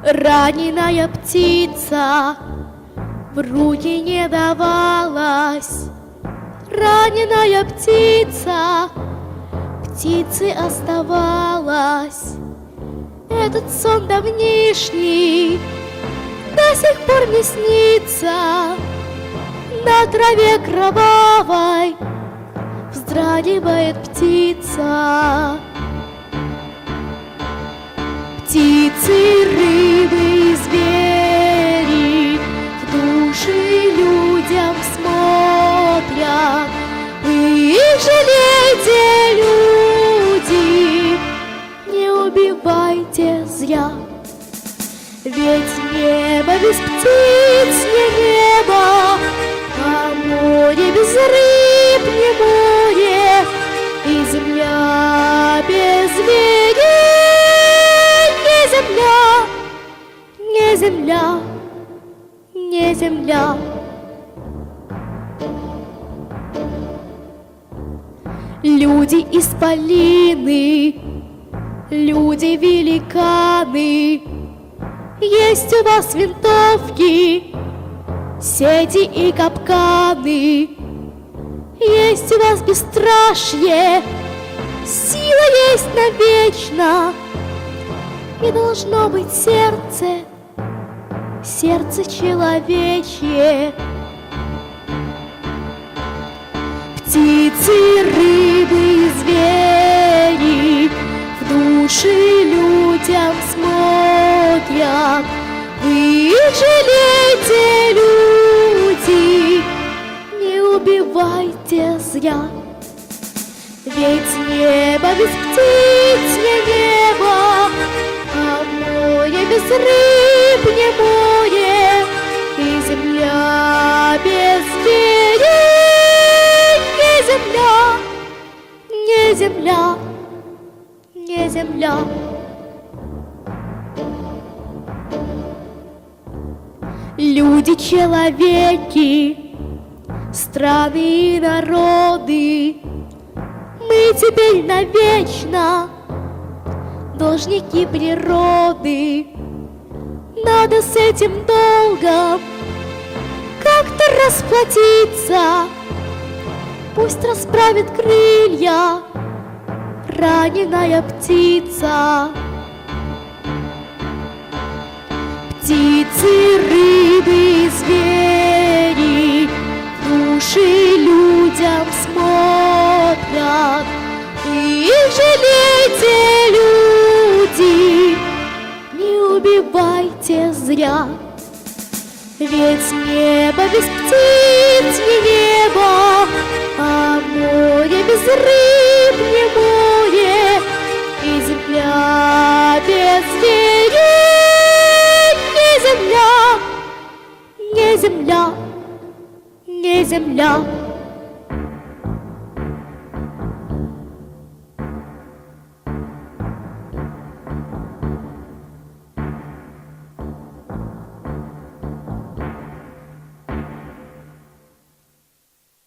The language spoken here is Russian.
Раненая птица в руки не давалась. Раненая птица птицей оставалась. Этот сон давнишний до сих пор мне снится. На траве кровавой вздрагивает птица. Птицы, рыбы и звери в души людям смотрят. Вы их жалейте, люди, не убивайте зря. Ведь небо без птиц не небо, а море без рыб не море, и земля без зверей не земля, не земля, не земля. Люди исполины, люди великаны, есть у вас винтовки, сети и капканы, есть у вас бесстрашие, сила есть навечно, и должно быть сердце, сердце человечье. Птицы, рыбы и звери в души людям смотрят. Вы их жалейте, люди, не убивайте зря. Ведь небо без птиц не небо, а море без рыб не море, и земля без зверей не земля, не земля, не земля. Люди, человеки, страны и народы, мы теперь навечно должники природы. Надо с этим долгом как-то расплатиться. Пусть расправит крылья раненая птица. Птицы, рыбы и звери души людям смотрят. Вы их жалейте, люди, не убивайте зря. Ведь небо без птиц не небо, а море без рыб не море, и земля без зверей не земля, не земля, не земля.